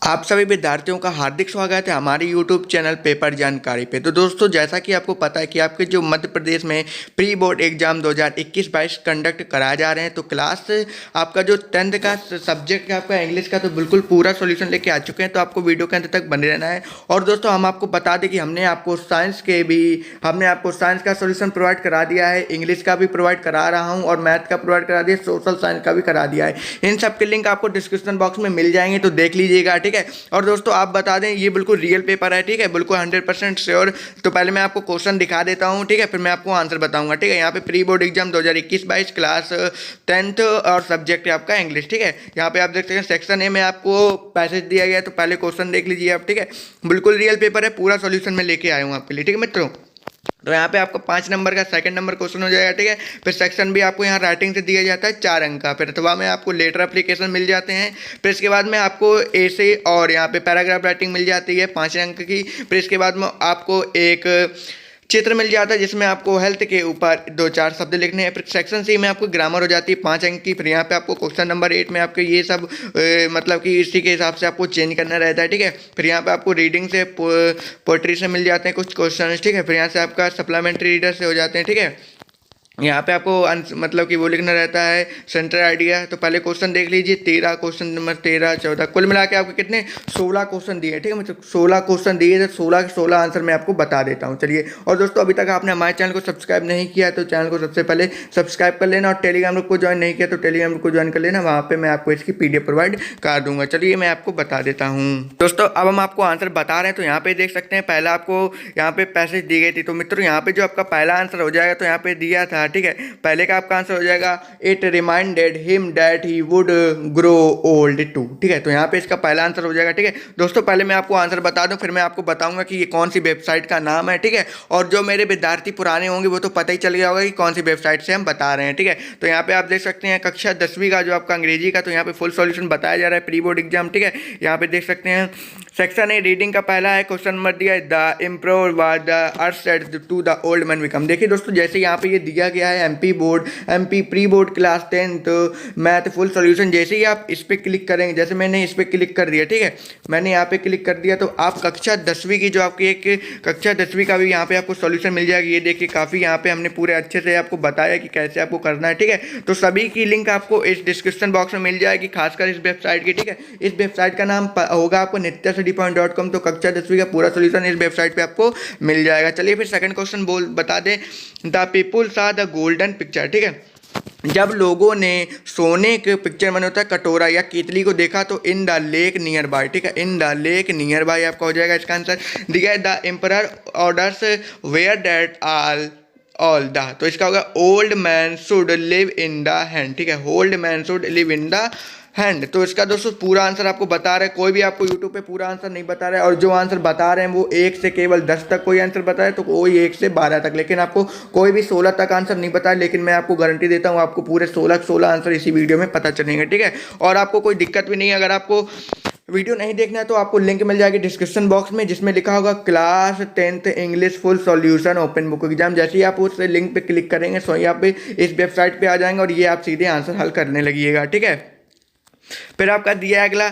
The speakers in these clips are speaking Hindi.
आप सभी विद्यार्थियों का हार्दिक स्वागत है हमारे YouTube चैनल पेपर जानकारी पे। तो दोस्तों, जैसा कि आपको पता है कि आपके जो मध्य प्रदेश में प्री बोर्ड एग्जाम 2021-22 कंडक्ट कराए जा रहे हैं, तो क्लास आपका जो 10th का सब्जेक्ट है आपका इंग्लिश का, तो बिल्कुल पूरा सॉल्यूशन लेके आ चुके हैं। तो आपको वीडियो के अंत तक बने रहना है। और दोस्तों, हम आपको बता दें कि हमने आपको साइंस का सॉल्यूशन प्रोवाइड करा दिया है, इंग्लिश का भी प्रोवाइड करा रहा हूँ और मैथ का प्रोवाइड करा दिया, सोशल साइंस का भी करा दिया है। इन सब के लिंक आपको डिस्क्रिप्शन बॉक्स में मिल जाएंगे, तो देख लीजिएगा, ठीक है। और दोस्तों, आप बता दें ये बिल्कुल रियल पेपर है, ठीक है, बिल्कुल 100% श्योर। तो पहले मैं आपको क्वेश्चन दिखा देता हूँ, ठीक है, फिर मैं आपको आंसर बताऊंगा, ठीक है। यहाँ पे pre board exam 2021-22 class 10th और सब्जेक्ट है आपका इंग्लिश, ठीक है। यहाँ पे आप देख सकते हैं सेक्शन ए में आपको पैसेज दिया गया है, तो पहले क्वेश्चन देख लीजिए आप, ठीक है। बिल्कुल रियल पेपर है, पूरा सॉल्यूशन मैं लेके आया हूँ आपके लिए, ठीक है मित्रों। तो यहाँ पे आपको 5 नंबर का सेकंड नंबर क्वेश्चन हो जाएगा, ठीक है। फिर सेक्शन भी आपको यहाँ राइटिंग से दिया जाता है 4 अंक का। फिर अथवा में आपको लेटर एप्लीकेशन मिल जाते हैं। फिर इसके बाद में आपको ऐसे और यहाँ पे पैराग्राफ राइटिंग मिल जाती है 5 अंक की। फिर इसके बाद में आपको एक चित्र मिल जाता है जिसमें आपको हेल्थ के ऊपर 2-4 शब्द लिखने हैं। फिर सेक्शन सी में आपको ग्रामर हो जाती है 5 अंक की। फिर यहाँ पे आपको क्वेश्चन नंबर 8 में आपको ये सब मतलब कि इसी के हिसाब से आपको चेंज करना रहता है, ठीक है। फिर यहाँ पे आपको रीडिंग से पोएट्री से मिल जाते हैं कुछ क्वेश्चन, ठीक है। फिर यहाँ से आपका सप्लीमेंट्री रीडर से हो जाते हैं, ठीक है। यहाँ पे आपको मतलब कि वो लिखना रहता है सेंटर आइडिया। तो पहले क्वेश्चन देख लीजिए, 13 क्वेश्चन नंबर 13, 14, कुल मिला के आपको कितने 16 क्वेश्चन दिए, ठीक है। मतलब 16 क्वेश्चन दिए, तो 16 के 16 आंसर मैं आपको बता देता हूँ। चलिए, और दोस्तों, अभी तक आपने हमारे चैनल को सब्सक्राइब नहीं किया तो चैनल को सबसे पहले सब्सक्राइब कर लेना, और टेलीग्राम ग्रुप को ज्वाइन नहीं किया तो टेलीग्राम ग्रुप को ज्वाइन कर लेना, वहाँ पर मैं आपको इसकी PDF प्रोवाइड कर दूंगा। चलिए, मैं आपको बता देता हूँ। दोस्तों, अब हम आपको आंसर बता रहे हैं। तो यहाँ पे देख सकते हैं, पहला आपको यहाँ पे पैसेज दी गई थी। तो मित्रों, यहाँ पे जो आपका पहला आंसर हो जाएगा, तो यहाँ पे दिया था, ठीक है। पहले का आपका आंसर हो जाएगा it reminded him that he would grow old too, ठीक है। तो यहाँ पे इसका पहला आंसर हो जाएगा, ठीक है। दोस्तों, पहले मैं आपको आंसर बता दूं, फिर मैं आपको बताऊंगा कि ये कौन सी वेबसाइट का नाम है, ठीक है। और जो मेरे विद्यार्थी पुराने होंगे वो तो पता ही चल गया होगा कि कौन सी वेबसाइट से हम बता रहे हैं, ठीक है। तो यहाँ पे आप देख सकते हैं कक्षा 10वीं का जो आपका अंग्रेजी का, तो यहाँ पे फुल सॉल्यूशन बताया जा रहा है प्री बोर्ड एग्जाम, ठीक है। यहाँ पे देख सकते हैं सेक्शन ए रीडिंग का पहला है क्वेश्चन नंबर दिया है the improve was the earth said to the old man become. देखिए दोस्तों, जैसे यहाँ पे ये दिया गया है MP pre board class 10 math full solution. जैसे ही आप इस पर क्लिक करेंगे, जैसे मैंने इस पर क्लिक कर दिया, ठीक है, मैंने यहाँ पे क्लिक कर दिया, तो आप कक्षा 10वीं की जो आपकी एक कक्षा 10वीं का भी यहाँ पे आपको सॉल्यूशन मिल जाएगी। ये देखिए, काफ़ी यहाँ पे हमने पूरे अच्छे से आपको बताया कि कैसे आपको करना है, ठीक है। तो सभी की लिंक आपको इस डिस्क्रिप्शन बॉक्स में मिल जाएगी, खासकर इस वेबसाइट की, ठीक है। इस वेबसाइट का नाम होगा आपको nityastudypoint.com। तो कक्षा 10वीं का पूरा सॉल्यूशन इस वेबसाइट पे आपको मिल जाएगा। चलिए, फिर सेकंड क्वेश्चन बता दें द पीपुल सा द गोल्डन पिक्चर, ठीक है। जब लोगों ने सोने के पिक्चर में होता है कटोरा या केतली को देखा, तो in the lake nearby, ठीक है, in the lake nearby आपका हो जाएगा इसका आंसर। दिया है the emperor orders where that all the, तो इसका होगा old man should live in the hand, ठीक है, old man should live in the hand. तो इसका दोस्तों पूरा आंसर आपको बता रहे हैं, कोई भी आपको यूट्यूब पे पूरा आंसर नहीं बता रहा है। और जो आंसर बता रहे हैं वो 1 से केवल 10 तक कोई आंसर बताए, तो कोई 1 से 12 तक, लेकिन आपको कोई भी 16 तक आंसर नहीं बताया। लेकिन मैं आपको गारंटी देता हूँ, आपको पूरे 16 आंसर इसी वीडियो में पता चलेंगे, ठीक है। और आपको कोई दिक्कत भी नहीं है। अगर आपको वीडियो नहीं देखना है तो आपको लिंक मिल जाएगी डिस्क्रिप्शन बॉक्स में, जिसमें लिखा होगा class 10th English full solution open book exam. जैसे ही आप उस लिंक पे क्लिक करेंगे, सो आप इस वेबसाइट पे आ जाएंगे और ये आप सीधे आंसर हल करने लगिएगा, ठीक है। फिर आपका दिया है अगला,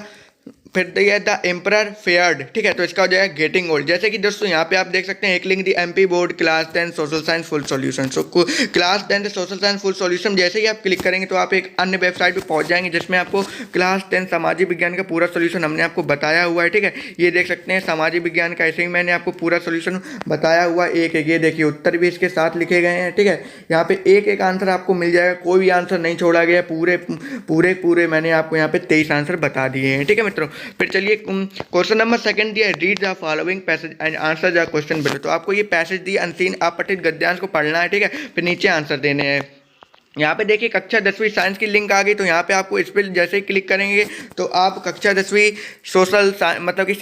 फिर दिया द एम्परर फेयर्ड, ठीक है। तो इसका हो जाएगा गेटिंग ओल्ड। जैसे कि दोस्तों यहाँ पे आप देख सकते हैं एक लिंक दी MP board class 10 social science full solution. So class 10 social science full solution जैसे ही आप क्लिक करेंगे तो आप एक अन्य वेबसाइट पे पहुंच जाएंगे, जिसमें आपको क्लास 10 सामाजिक विज्ञान का पूरा सॉल्यूशन हमने आपको बताया हुआ है, ठीक है। ये देख सकते हैं सामाजिक विज्ञान का, ऐसे ही मैंने आपको पूरा सॉल्यूशन बताया हुआ एक है। ये देखिए उत्तर भी इसके साथ लिखे गए हैं, ठीक है। यहाँ पे एक एक आंसर आपको मिल जाएगा, कोई भी आंसर नहीं छोड़ा गया, पूरे मैंने आपको यहाँ पे 23 आंसर बता दिए हैं, ठीक है मित्रों। फिर चलिए, क्वेश्चन नंबर सेकंड दिया है read the following passage and answer the question below. तो आपको ये पैसेज दिया अनसीन अपठित गद्यांश को पढ़ना है, ठीक है। फिर नीचे आंसर देने हैं। यहाँ पे देखिए कक्षा 10वीं साइंस की लिंक आ गई। तो यहाँ पे आपको इस पर जैसे ही क्लिक करेंगे तो आप कक्षा 10वीं सोशल मतलब कि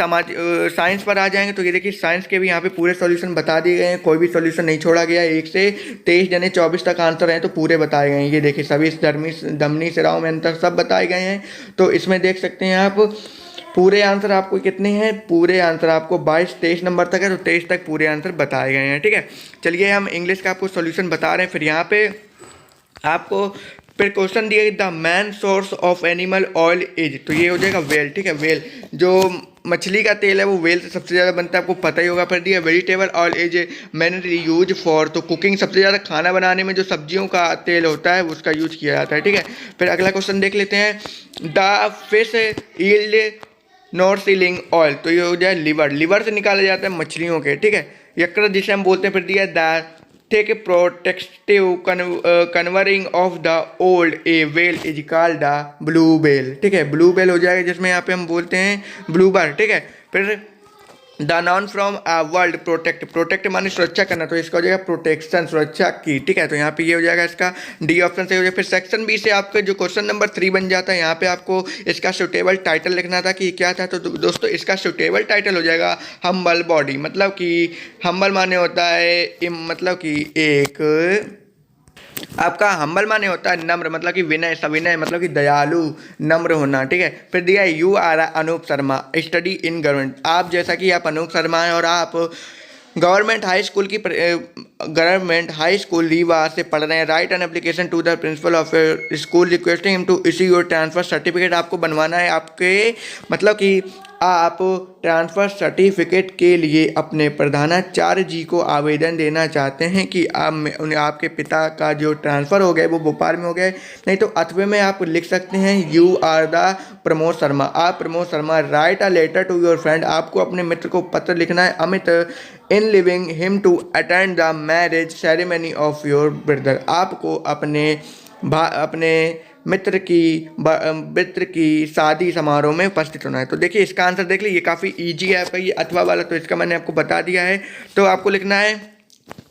साइंस पर आ जाएंगे। तो ये देखिए साइंस के भी यहाँ पे पूरे सॉल्यूशन बता दिए गए हैं, कोई भी सॉल्यूशन नहीं छोड़ा गया। 1 से 23 यानी 24 तक आंसर हैं तो पूरे बताए गए हैं। ये देखिए सभी धमनी सिराओं में अंतर सब बताए गए हैं। तो इसमें देख सकते हैं आप पूरे आंसर आपको कितने हैं, पूरे आंसर आपको 22-23 नंबर तक है, तो 23 तक पूरे आंसर बताए गए हैं, ठीक है। चलिए, हम इंग्लिश का आपको सॉल्यूशन बता रहे हैं। फिर यहाँ पे आपको फिर क्वेश्चन दिया the man source of animal oil is, तो ये हो जाएगा वेल, ठीक है। वेल जो मछली का तेल है वो वेल से सबसे ज़्यादा बनता है, आपको पता ही होगा। फिर दिया vegetable oil is mainly use for, तो कुकिंग सबसे ज़्यादा खाना बनाने में जो सब्जियों का तेल होता है उसका यूज किया जाता है, ठीक है। फिर अगला क्वेश्चन देख लेते हैं the fish yield not ceiling oil, तो ये हो जाए लिवर, लिवर से निकाला जाता है मछलियों के, ठीक है। यकृत जिसे हम बोलते हैं। फिर दिया the thick protective covering of the old a well is called the blue well, ठीक है। ब्लू वेल हो जाएगा जिसमें यहाँ पे हम बोलते हैं ब्लूबर, ठीक है। फिर the noun from a world protect, protect माने सुरक्षा करना, तो इसका हो जाएगा प्रोटेक्शन, सुरक्षा की, ठीक है। तो यहाँ पे ये हो जाएगा इसका डी ऑप्शन से हो जाएगा। फिर सेक्शन बी से आपके जो क्वेश्चन नंबर 3 बन जाता है, यहाँ पे आपको इसका सुटेबल टाइटल लिखना था कि क्या था। तो दोस्तों इसका सुटेबल टाइटल हो जाएगा हम्बल बॉडी, मतलब कि हम्बल माने होता है मतलब कि एक, आपका हम्बल माने होता है नम्र, मतलब कि विनय, सविनय, मतलब कि दयालु, नम्र होना, ठीक है। फिर दिया है you are Anoop Sharma study in government, आप जैसा कि आप अनूप शर्मा हैं और आप गवर्नमेंट हाई स्कूल रीवा से पढ़ रहे हैं। Write an application to the principal of school requesting him to issue your transfer certificate, आपको बनवाना है आपके, मतलब कि आप ट्रांसफ़र सर्टिफिकेट के लिए अपने प्रधानाचार्य जी को आवेदन देना चाहते हैं कि उन्हें आपके पिता का जो ट्रांसफ़र हो गया वो भोपाल में हो गया, नहीं तो अथवे में आप लिख सकते हैं you are the Pramod Sharma, आप Pramod Sharma. Write a letter to your friend, आपको अपने मित्र को पत्र लिखना है Amit in living him to attend the marriage ceremony of your brother, आपको अपने मित्र की शादी समारोह में उपस्थित होना है। तो देखिए इसका आंसर देख लीजिए, ये काफ़ी इजी है आपका, ये अथवा वाला, तो इसका मैंने आपको बता दिया है। तो आपको लिखना है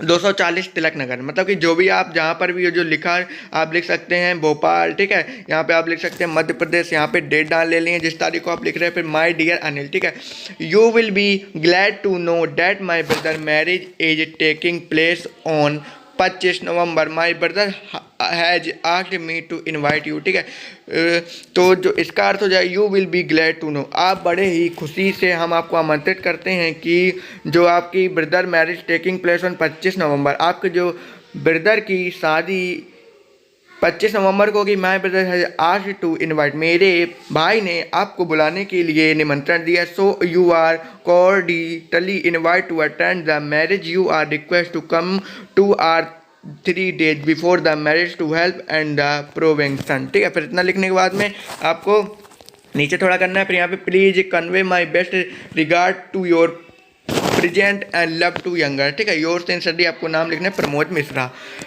240 तिलक नगर, मतलब कि जो भी आप जहाँ पर भी जो लिखा है आप लिख सकते हैं भोपाल, ठीक है। यहाँ पे आप लिख सकते हैं मध्य प्रदेश, यहाँ पे डेट डाल ले लेंगे जिस तारीख को आप लिख रहे हैं। फिर माय डियर अनिल, ठीक है। You will be glad to know that my brother marriage is taking place on 25 November, my brother has asked me to invite you, ठीक है। तो जो इसका अर्थ हो जाए you will be glad to know, आप बड़े ही खुशी से हम आपको आमंत्रित करते हैं कि जो आपकी brother marriage taking place on 25 November, आपके जो ब्रदर की शादी 25 नवंबर को होगी। My brother has asked to invite, मेरे भाई ने आपको बुलाने के लिए निमंत्रण दिया। So you are cordially invite to attend the marriage, you are request to come to our 3 days before the marriage to help and the provision, ठीक है। फिर इतना लिखने के बाद में आपको नीचे थोड़ा करना है। फिर यहाँ पे please convey my best regard to your present and love to younger, ठीक है। योर सिंसियरली आपको नाम लिखना है प्रमोद मिश्रा।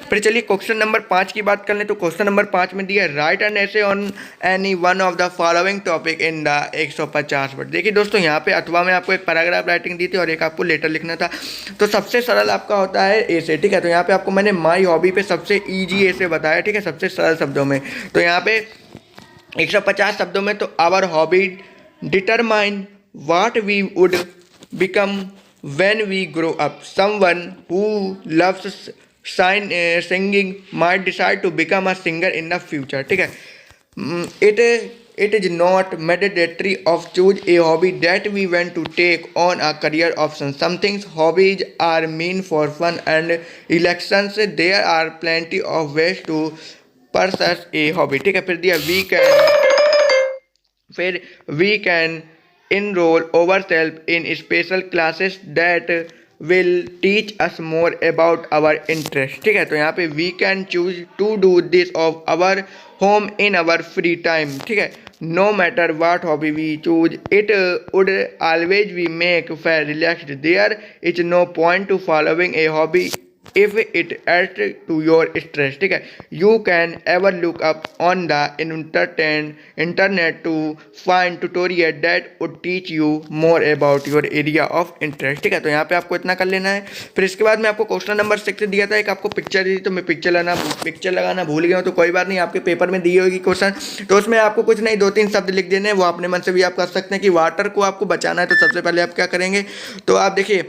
फिर चलिए क्वेश्चन नंबर 5 की बात कर लें। तो क्वेश्चन नंबर 5 में दिया राइट एन ऐसे on any one of the following topic in the 150 word. देखिए दोस्तों यहाँ पे अथवा में आपको एक पैराग्राफ राइटिंग दी थी और एक आपको लेटर लिखना था। तो सबसे सरल आपका होता है ऐसे, ठीक है। तो यहाँ पे आपको मैंने माई हॉबी पे सबसे ईजी ऐसे बताया, ठीक है, सबसे सरल शब्दों में। तो यहाँ पे 150 शब्दों में, तो our hobby determine what we would become when we grow up, someone who loves singing might decide to become a singer in the future, ठीक है। It is not mandatory of choose a hobby that we want to take on a career option. Some things hobbies are mean for fun and elections, there are plenty of ways to pursue a hobby, ठीक है। फिर दिया we can enroll ourselves in special classes that will teach us more about our interest, ठीक है। तो यहाँ पे we can choose to do this of our home in our free time, ठीक है। No matter what hobby we choose, it would always be make feel relaxed. There is no point to following a hobby if it adds to your stress, ठीक है। You can ever look up on the internet to find tutorial that would teach you more about your area of interest, ठीक है। तो यहाँ पे आपको इतना कर लेना है। फिर इसके बाद में आपको क्वेश्चन नंबर 6 दिया था, एक आपको पिक्चर दी थी, तो मैं पिक्चर लगाना भूल गया हूँ, तो कोई बात नहीं, आपके पेपर में दी होगी क्वेश्चन, तो उसमें आपको कुछ नहीं 2-3 शब्द लिख देने हैं, वो अपने मन से भी आप कर सकते हैं कि वाटर को आपको बचाना है। तो सबसे पहले आप क्या करेंगे, तो आप देखिए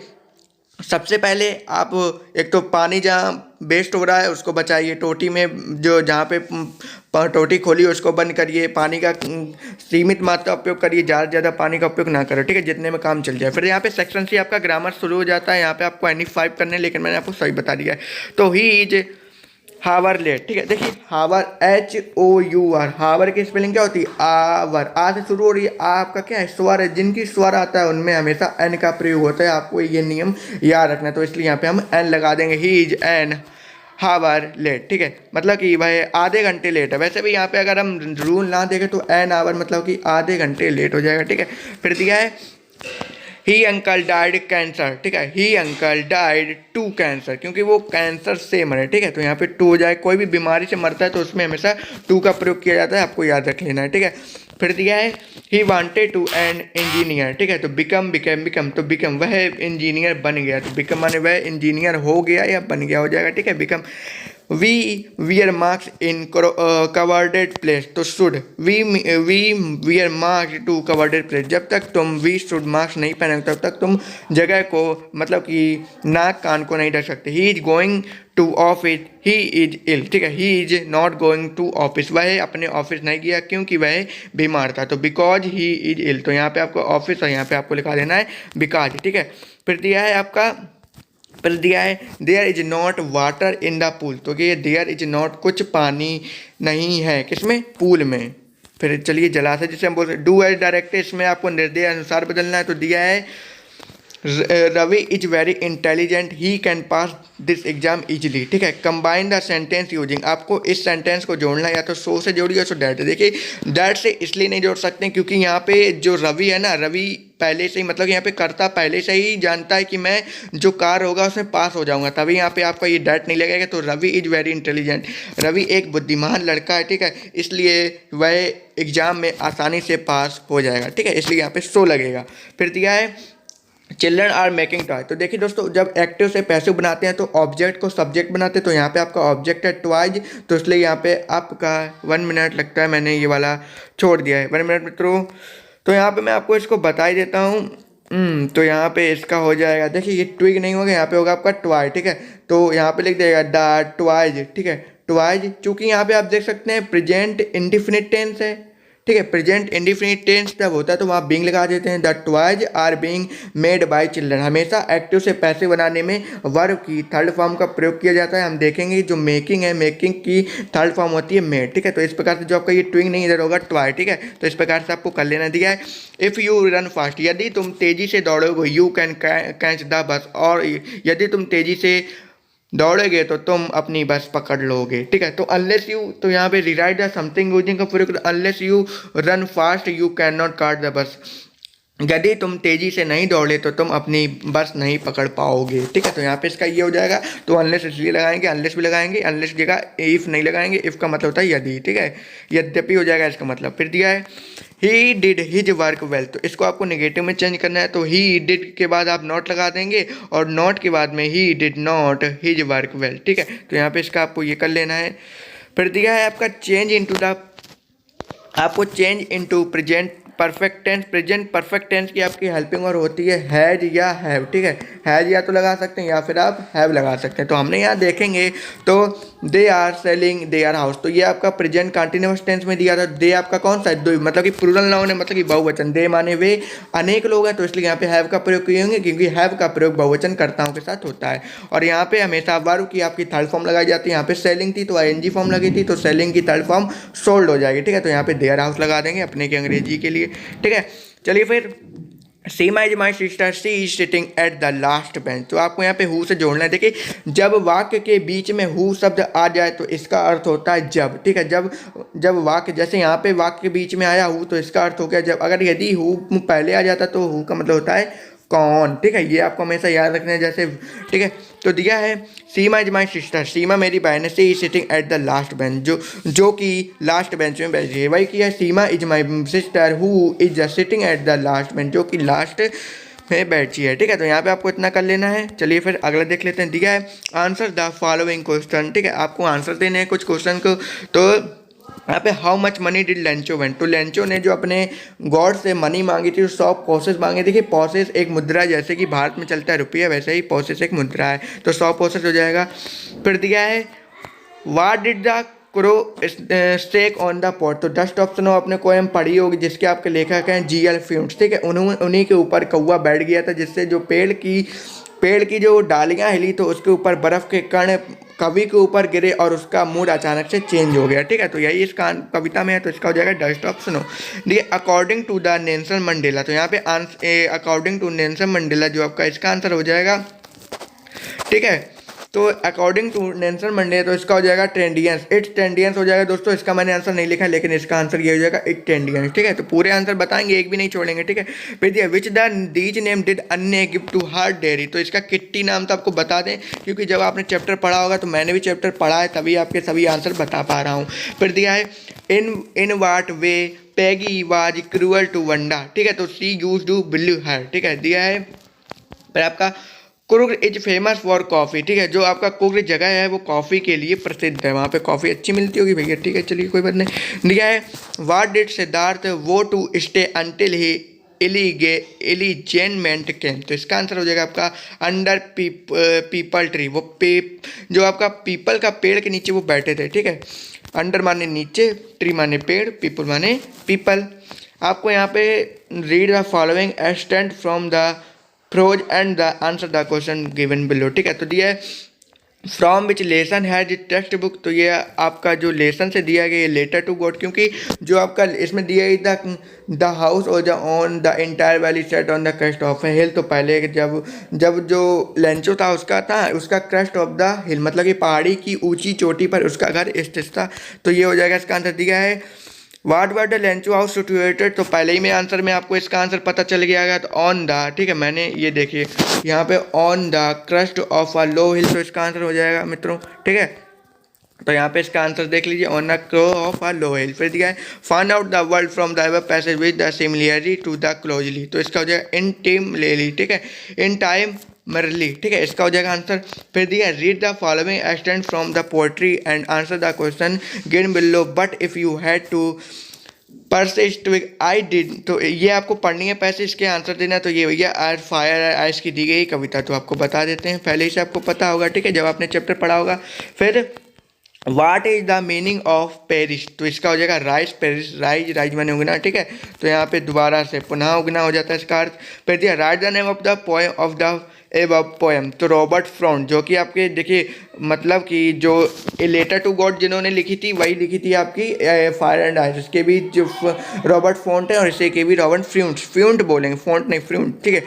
सबसे पहले आप एक तो पानी जहाँ वेस्ट हो रहा है उसको बचाइए, टोटी में जो जहाँ पे टोटी खोली उसको बंद करिए, पानी का सीमित मात्रा उपयोग करिए, ज़्यादा पानी का उपयोग ना करो, ठीक है, जितने में काम चल जाए। फिर यहाँ पे सेक्शन सी आपका ग्रामर शुरू हो जाता है, यहाँ पे आपको एनी 5 करने, लेकिन मैंने आपको सही बता दिया है। तो ही इज हावरलेट, ठीक है। देखिए हावर HOUR, हावर की स्पेलिंग क्या होती है? आवर। आ से शुरू हो रही है। आ आपका क्या है? स्वर है। जिनकी स्वर आता है उनमें हमेशा एन का प्रयोग होता है, आपको ये नियम याद रखना है। तो इसलिए यहाँ पे हम एन लगा देंगे। He is an hour late, ठीक है। मतलब कि भाई आधे घंटे लेट है। वैसे भी यहाँ पे अगर हम रूल ना देखें तो एन आवर मतलब कि आधे घंटे लेट हो जाएगा, ठीक है। फिर दिया है ही अंकल डाइड कैंसर, ठीक है। ही अंकल डाइड टू कैंसर, क्योंकि वो कैंसर से मरे, ठीक है। तो यहाँ पे टू हो जाए, कोई भी बीमारी से मरता है तो उसमें हमेशा टू का प्रयोग किया जाता है, आपको याद रख लेना है, ठीक है। फिर दिया है he wanted to an engineer, ठीक है। तो बिकम बिकम तो बिकम वह इंजीनियर बन गया, तो बिकम माने वह इंजीनियर हो गया या बन गया हो जाएगा, ठीक है। Become we wear marks in covered place, तो should we wear marks to covered place. जब तक तुम वी शुड मार्क्स नहीं पहने तब तक तुम जगह को मतलब कि नाक कान को नहीं ढक सकते। He is going to office, he is ill, ठीक है। He is not going to office, वह अपने ऑफिस नहीं गया क्योंकि वह बीमार था, तो बिकॉज ही इज इल। तो यहाँ पे आपको ऑफिस और यहाँ पे आपको लिखा देना है बिकॉज, ठीक है। फिर दिया है आपका, फिर दिया है there is not water in the pool, तो ये देयर इज नॉट कुछ पानी नहीं है किसमें? पूल में। फिर चलिए जलाशय जिसे हम बोलते हैं डू एज डायरेक्टेड, इसमें आपको निर्देश अनुसार बदलना है। तो दिया है Ravi is very intelligent, he can pass this exam easily, ठीक है। कंबाइन द सेंटेंस यूजिंग, आपको इस सेंटेंस को जोड़ना है, या तो सो से जोड़िए या तो डैट। देखिए डैट से इसलिए नहीं जोड़ सकते क्योंकि यहाँ पे जो रवि है ना, रवि पहले से ही मतलब यहाँ पे कर्ता पहले से ही जानता है कि मैं जो कार्य होगा उसमें पास हो जाऊंगा, तभी यहाँ पे आपका ये डैट नहीं लगेगा। तो Ravi is very intelligent, Ravi एक बुद्धिमान लड़का है, ठीक है, इसलिए वह एग्जाम में आसानी से पास हो जाएगा, ठीक है, इसलिए यहाँ पे सो लगेगा। फिर दिया है चिल्ड्रन आर मेकिंग टॉय, तो देखिए दोस्तों जब एक्टिव से पैसिव बनाते हैं तो ऑब्जेक्ट को सब्जेक्ट बनाते हैं, तो यहाँ पे आपका ऑब्जेक्ट है टॉयज, तो इसलिए यहाँ पे आपका 1 मिनट लगता है, मैंने ये वाला छोड़ दिया है 1 मिनट मित्रों। तो यहाँ पे मैं आपको इसको बता ही देता हूँ। तो यहाँ पे इसका हो जाएगा, देखिए ये ट्विग नहीं होगा, यहाँ पे होगा आपका टॉय, ठीक है। तो यहाँ पे लिख देगा द टॉयज, ठीक है, टॉयज। चूँकि यहाँ पे आप देख सकते हैं प्रेजेंट इंडिफिनिट टेंस है, ठीक है। प्रेजेंट इंडिफिनिट टेंस जब होता है तो वहाँ बीइंग लगा देते हैं। The toys are being made by children, हमेशा एक्टिव से पैसिव बनाने में वर्ब की थर्ड फॉर्म का प्रयोग किया जाता है। हम देखेंगे जो मेकिंग है, मेकिंग की थर्ड फॉर्म होती है मेड, ठीक है। तो इस प्रकार से जो आपका ये ट्विंग नहीं इधर होगा टॉय, ठीक है। तो इस प्रकार से आपको कर लेना दिया है। इफ़ यू रन फास्ट, यदि तुम तेजी से दौड़ोगे, you can catch the bus, और यदि तुम तेजी से दौड़ेगे तो तुम अपनी बस पकड़ लोगे, ठीक है। तो अनलेस यू, तो यहाँ पे रिराइट द समथिंग यूजिंग का प्रयोग, unless you run fast you can not card the bus, यदि तुम तेजी से नहीं दौड़े तो तुम अपनी बस नहीं पकड़ पाओगे, ठीक है। तो यहाँ पे इसका ये हो जाएगा, तो अनलेस इसलिए लगाएंगे, अनलेस भी लगाएंगे, अनलेस की जगह इफ़ नहीं लगाएंगे, इफ़ का मतलब होता है यदि, ठीक है, यद्यपि हो जाएगा इसका मतलब। फिर दिया है he did his work well, तो इसको आपको नेगेटिव में चेंज करना है, तो ही डिड के बाद आप नॉट लगा देंगे और नॉट के बाद में he did not his work well, ठीक है। तो यहाँ पे इसका आपको ये कर लेना है। फिर दिया है आपका चेंज इनटू द, आपको change into present perfect tense, present perfect tense की आपकी हेल्पिंग और होती है हैज या हैव, ठीक है। हैज या तो लगा सकते हैं या फिर आप हैव लगा सकते हैं। तो हमने यहाँ देखेंगे तो they are selling their house, तो ये आपका प्रेजेंट कंटिन्यूअस टेंस में दिया था। दे आपका कौन सा है? दो, मतलब कि प्लूरल नाउन है, मतलब कि बहुवचन। दे माने वे अनेक लोग हैं, तो इसलिए यहाँ पे हैव का प्रयोग किए होंगे क्योंकि हैव का प्रयोग बहुवचन कर्ताओं के साथ होता है। और यहाँ पे हमेशा वर्ब की आपकी थर्ड फॉर्म लगाई जाती है। यहाँ पे सेलिंग थी तो आईएनजी फॉर्म लगी थी, तो सेलिंग की थर्ड फॉर्म सोल्ड हो जाएगी, ठीक है। तो यहाँ पे देयर हाउस लगा देंगे अपने की अंग्रेजी के लिए, ठीक है। चलिए फिर Seema is my sister, she is sitting at the last bench, तो आपको यहाँ पे हु से जोड़ना है। देखिए जब वाक्य के बीच में हु शब्द आ जाए तो इसका अर्थ होता है जब, ठीक है। जब वाक्य, जैसे यहाँ पे वाक्य के बीच में आया हु, तो इसका अर्थ हो गया जब। अगर यदि हु पहले आ जाता तो हु का मतलब होता है कौन, ठीक है। ये आपको हमेशा याद रखना है जैसे, ठीक है। तो दिया है सीमा इज माई सिस्टर, सीमा मेरी बहन है, she is sitting at the last bench, जो कि लास्ट बेंच में बैठी है। वही किया Seema is my sister who is sitting at the last bench, जो कि लास्ट में बैठी है, ठीक है। तो यहाँ पे आपको इतना कर लेना है। चलिए फिर अगला देख लेते हैं। दिया है आंसर द फॉलोइंग क्वेश्चन, ठीक है। आपको आंसर देने हैं कुछ क्वेश्चन को। तो यहाँ पे how much money did Lencho went, तो लेंचो ने जो अपने गॉड से मनी मांगी थी, 100 पॉसेस मांगे। देखिए पॉसेस एक मुद्रा है, जैसे कि भारत में चलता है रुपया, वैसे ही पॉसेस एक मुद्रा है, तो 100 पॉसेस हो जाएगा। फिर दिया है what did the crow stake on the pot, तो डस्ट ऑप्शन आपने कोएम पढ़ी होगी जिसके आपके लेखक हैं जीएल फ्यूंट्स, ठीक है। उन्हीं के ऊपर कौवा बैठ गया था, जिससे जो पेड़ की जो डालियां हिली तो उसके ऊपर बर्फ़ के कण कवि के ऊपर गिरे और उसका मूड अचानक से चेंज हो गया। ठीक है, तो यही इस कविता में है, तो इसका हो जाएगा डोंट स्टॉप सुनो। देखिए according to the Nelson Mandela, तो यहाँ पे अकॉर्डिंग टू नेल्सन मंडेला जो आपका इसका आंसर हो जाएगा। ठीक है, तो अकॉर्डिंग टू नेल्सन मंडेला तो इसका हो जाएगा ट्रेंडियंस, इट्स ट्रेंडियंस हो जाएगा दोस्तों। इसका मैंने आंसर नहीं लिखा लेकिन इसका आंसर ये हो जाएगा इट ट्रेंडियंस। ठीक है, तो पूरे आंसर बताएंगे, एक भी नहीं छोड़ेंगे। ठीक है, फिर दिया which the these name did अन्य गिव टू हर डेयरी, तो इसका किट्टी नाम तो आपको बता दें क्योंकि जब आपने चैप्टर पढ़ा होगा, तो मैंने भी चैप्टर पढ़ा है तभी आपके सभी आंसर बता पा रहा हूँ। फिर दिया है इन वाट वे पैगी वाज क्रूअल टू वंडा। ठीक है, तो सी यूज टू बिलीव हर। ठीक है, दिया है फिर आपका Coorg is famous for coffee. ठीक है, जो आपका कुर्ग जगह है वो कॉफ़ी के लिए प्रसिद्ध है, वहाँ पे कॉफ़ी अच्छी मिलती होगी भैया। ठीक है, चलिए कोई बात नहीं। दिया है व्हाट डिड सिद्धार्थ वो टू स्टे अंटिल ही एलिजेनमेंट केम, तो इसका आंसर हो जाएगा आपका अंडर पीपल ट्री, वो जो आपका पीपल का पेड़ के नीचे वो बैठे थे। ठीक है, अंडर माने नीचे, ट्री माने पेड़, पीपल माने पीपल। आपको यहाँ पे read the following extent from the prose and the answer the question given below. ठीक है, तो दिया है from which lesson has text book, तो ये आपका जो लेसन से दिया गया ये लेटर टू गॉड, क्योंकि जो आपका इसमें दिया है द हाउस और the on the entire valley set on the crust of a hill, तो पहले जब जो लेंचो था उसका क्रस्ट ऑफ द हिल मतलब कि पहाड़ी की ऊंची चोटी पर उसका घर स्थित था। तो ये हो जाएगा इसका आंसर। दिया है what were the Lencho house situated, तो पहले ही में आंसर में आपको इसका आंसर पता चल गया। तो ऑन द, ठीक है, मैंने ये देखिए यहाँ पे on the crust of a low hill, तो इसका आंसर हो जाएगा मित्रों। ठीक है, तो यहाँ पे इसका आंसर देख लीजिए on the crow of a low hill. फिर दिया है find out the word from the above passage with the similarity to the closely, तो इसका हो जाएगा इन टीम लेली। ठीक है, इन टाइम मरली। ठीक है, इसका हो जाएगा आंसर। फिर दिया read the following extent from the poetry and answer the question given below but if you had to persist I did, तो ये आपको पढ़नी है पैसे इसके आंसर देना। तो ये भैया आज फायर आइस की दी गई कविता, तो आपको बता देते हैं, पहले ही से आपको पता होगा। ठीक है, जब आपने चैप्टर पढ़ा होगा। फिर what is the meaning of Paris, तो इसका हो जाएगा राइज पेरिस, राइज मैंने उगना। ठीक है, तो यहाँ पे दोबारा से पुनः उगना हो जाता है इसका अर्थ। फिर दिया right the name of the poem of the above poem, तो रॉबर्ट फ्रॉन्ट, जो कि आपके देखिए मतलब कि जो ए लेटर टू गॉड जिन्होंने लिखी थी वही लिखी थी आपकी फायर एंड आइस, इसके भी जो रॉबर्ट फ्रॉन्ट है और इसे के भी रॉबर्ट फ्यूंट बोलेंगे, फोंट नहीं फ्यूंट। ठीक है,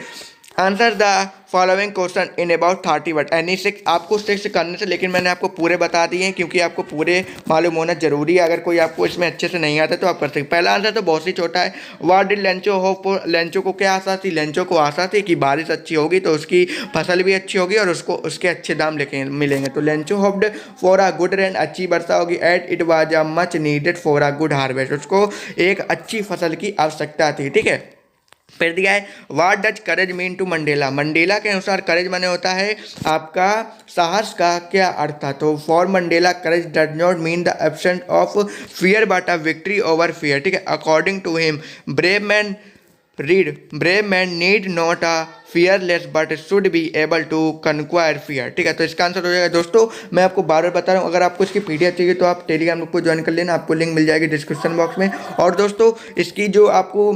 answer the following question in about 30 word, any 6 आपको 6 करने से, लेकिन मैंने आपको पूरे बता दिए हैं क्योंकि आपको पूरे मालूम होना जरूरी है। अगर कोई आपको इसमें अच्छे से नहीं आता तो आप कर सकते। पहला आंसर तो बहुत ही छोटा है, what did Lencho hope, Lencho को क्या आशा थी, लेंचो को आशा थी कि बारिश अच्छी होगी तो उसकी फसल भी अच्छी होगी और उसको उसके अच्छे दाम मिलेंगे। तो Lencho hoped for a good rain, अच्छी वर्षा होगी। At it was a much needed for a good harvest, उसको एक अच्छी फसल की आवश्यकता थी। ठीक है, फिर दिया है what does courage mean to Mandela, Mandela के अनुसार करेज माने होता है आपका साहस का क्या अर्थ था। तो for Mandela courage does not mean the absence of fear but a victory over fear. ठीक है, according to him brave man need not a fearless but should be able to conquer fear. ठीक है, तो इसका आंसर हो जाएगा। दोस्तों मैं आपको बार बार बता रहा हूँ, अगर आपको इसकी पीडीएफ चाहिए तो आप टेलीग्राम ग्रुप को ज्वाइन कर लेना, आपको लिंक मिल जाएगी डिस्क्रिप्शन बॉक्स में। और दोस्तों इसकी जो आपको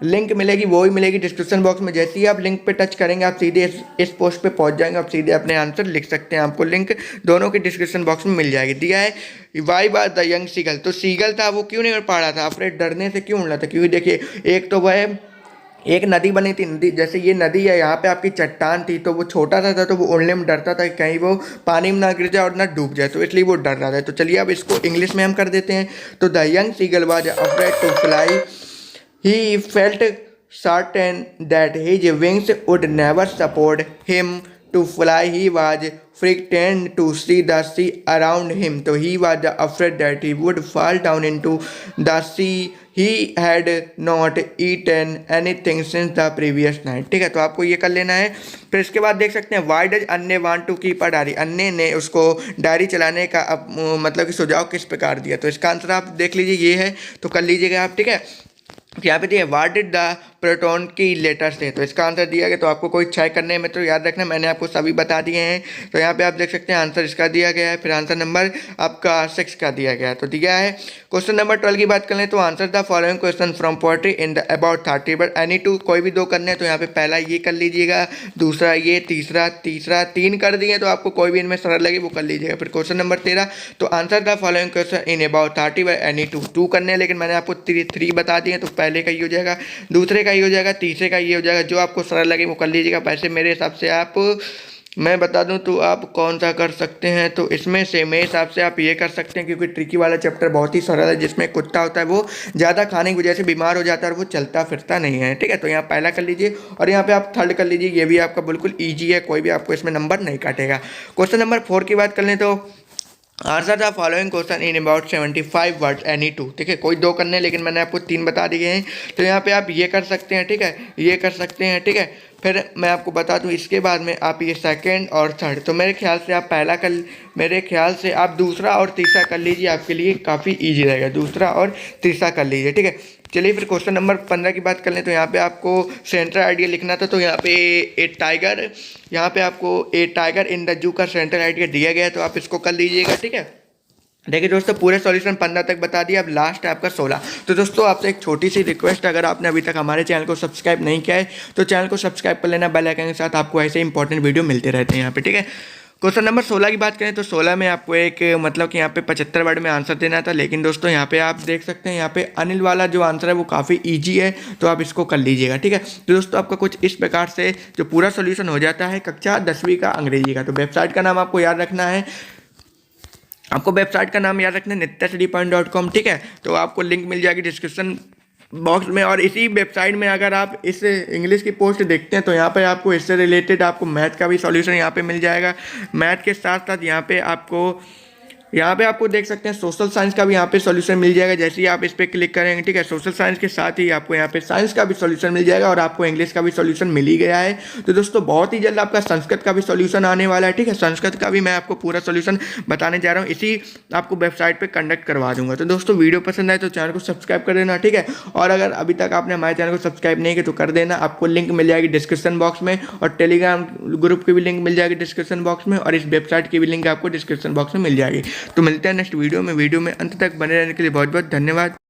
लिंक मिलेगी वो ही मिलेगी डिस्क्रिप्शन बॉक्स में। जैसे ही आप लिंक पे टच करेंगे आप सीधे इस पोस्ट पे पहुंच जाएंगे, आप सीधे अपने आंसर लिख सकते हैं। आपको लिंक दोनों की डिस्क्रिप्शन बॉक्स में मिल जाएगी। दिया है why bar the young seagull, तो सीगल था वो क्यों नहीं पा रहा था, अफ्रेड डरने से क्यों उड़ रहा था, क्योंकि देखिए एक तो वह एक नदी बनी थी, नदी जैसे ये नदी है यहाँ पे आपकी चट्टान थी, तो वो छोटा सा था तो वो उड़ने में डरता था कि कहीं वो पानी में ना गिर जाए और ना डूब जाए, तो इसलिए वो डर रहा था। तो चलिए अब इसको इंग्लिश में हम कर देते हैं। तो the young seagull was afraid to fly, he felt certain that his wings would never support him to fly. He was frightened to see the sea around him, so he was afraid that he would fall down into the sea. He had not eaten anything since the previous night. ठीक है, तो आपको ये कर लेना है। फिर इसके बाद देख सकते हैं why does अन्य want to keep a diary, अन्य ने उसको डायरी चलाने का मतलब कि सुझाव किस प्रकार दिया। तो इसका आंसर आप देख लीजिए, ये है, तो कर लीजिएगा आप। ठीक है, यहाँ पे दिए व्हाट डिड द प्रोटॉन की लेटर्स थे। तो इसका आंसर दिया गया। तो आपको कोई 6 करने में तो याद रखना मैंने आपको सभी बता दिए हैं। तो यहाँ पे आप देख सकते हैं आंसर इसका दिया गया है। फिर आंसर नंबर आपका 6 का दिया गया है। तो दिया है। क्वेश्चन नंबर 12 की बात कर लें तो answer the following question from poetry in the about 30 word any two. कोई भी 2 करने हैं तो यहाँ पे पहला ये कर लीजिएगा, दूसरा ये, तीसरा 3 कर दिए तो आपको कोई भी इनमें सरल लगे वो कर लीजिएगा। फिर क्वेश्चन नंबर 13 तो answer the following question in about 30 word any two करने हैं, लेकिन मैंने आपको 3 बता दिए तो पहले का ही हो जाएगा, दूसरे का ही हो जाएगा, तीसरे का ये हो जाएगा। जो आपको सरल लगे वो कर लीजिएगा। वैसे मेरे हिसाब से आप मैं बता दूं तो आप कौन सा कर सकते हैं, तो इसमें से मेरे हिसाब से आप ये कर सकते हैं क्योंकि ट्रिकी वाला चैप्टर बहुत ही सरल है, जिसमें कुत्ता होता है वो ज़्यादा खाने की वजह से बीमार हो जाता है और वो चलता फिरता नहीं है। ठीक है, तो यहाँ पहला कर लीजिए और यहाँ पे आप थर्ड कर लीजिए। ये भी आपका बिल्कुल ईजी है, कोई भी आपको इसमें नंबर नहीं काटेगा। क्वेश्चन नंबर 4 की बात कर लें तो answer the following question in about 75 words any two. ठीक है, कोई 2 करने हैं लेकिन मैंने आपको 3 बता दिए हैं। तो यहाँ पे आप ये कर सकते हैं। ठीक है, ये कर सकते हैं। ठीक है, फिर मैं आपको बता दूं इसके बाद में आप ये सेकंड और थर्ड। तो मेरे ख्याल से आप मेरे ख्याल से आप दूसरा और तीसरा कर लीजिए, आपके लिए काफ़ी ईजी रहेगा। दूसरा और तीसरा कर लीजिए। ठीक है, चलिए फिर क्वेश्चन नंबर 15 की बात कर लें तो यहाँ पे आपको सेंट्रल आइडिया लिखना था। तो यहाँ पे यहाँ पे आपको ए टाइगर इन द जू का सेंट्रल आइडिया दिया गया है, तो आप इसको कर लीजिएगा। ठीक है, देखिए दोस्तों पूरे सॉल्यूशन 15 तक बता दिया। अब लास्ट है आपका 16। तो दोस्तों आपसे एक छोटी सी रिक्वेस्ट, अगर आपने अभी तक हमारे चैनल को सब्सक्राइब नहीं किया है तो चैनल को सब्सक्राइब कर लेना बेल आइकन के साथ। आपको ऐसे इंपॉर्टेंट वीडियो मिलते रहते हैं यहाँ पे। ठीक है, क्वेश्चन नंबर 16 की बात करें तो 16 में आपको एक मतलब कि यहाँ पे 75 वर्ड में आंसर देना था, लेकिन दोस्तों यहाँ पे आप देख सकते हैं यहाँ पे अनिल वाला जो आंसर है वो काफ़ी इजी है, तो आप इसको कर लीजिएगा। ठीक है, तो दोस्तों आपका कुछ इस प्रकार से जो पूरा सोल्यूशन हो जाता है कक्षा 10वीं का अंग्रेजी का। तो वेबसाइट का नाम आपको याद रखना है, आपको वेबसाइट का नाम याद रखना है nityastudypoint.com। ठीक है, तो आपको लिंक मिल जाएगी डिस्क्रिप्शन बॉक्स में। और इसी वेबसाइट में अगर आप इस इंग्लिश की पोस्ट देखते हैं तो यहाँ पे आपको इससे रिलेटेड आपको मैथ का भी सॉल्यूशन यहाँ पे मिल जाएगा। मैथ के साथ साथ यहाँ पे आपको देख सकते हैं सोशल साइंस का भी यहाँ पे सॉल्यूशन मिल जाएगा। जैसे ही आप इस पर क्लिक करेंगे, ठीक है, सोशल साइंस के साथ ही आपको यहाँ पे साइंस का भी सॉल्यूशन मिल जाएगा और आपको इंग्लिश का भी सॉल्यूशन मिल ही गया है। तो दोस्तों बहुत ही जल्द आपका संस्कृत का भी सॉल्यूशन आने वाला है। ठीक है, संस्कृत का भी मैं आपको पूरा सॉल्यूशन बताने जा रहा हूँ, इसी आपको वेबसाइट पर कंडक्ट करवा दूंगा। तो दोस्तों वीडियो पसंद आए तो चैनल को सब्सक्राइब कर देना। ठीक है, और अगर अभी तक आपने हमारे चैनल को सब्सक्राइब नहीं किया तो कर देना। आपको लिंक मिल जाएगी डिस्क्रिप्शन बॉक्स में और टेलीग्राम ग्रुप की भी लिंक मिल जाएगी डिस्क्रिप्शन बॉक्स में और इस वेबसाइट की भी लिंक आपको डिस्क्रिप्शन बॉक्स में मिल जाएगी। तो मिलते हैं नेक्स्ट वीडियो में अंत तक बने रहने के लिए बहुत बहुत धन्यवाद।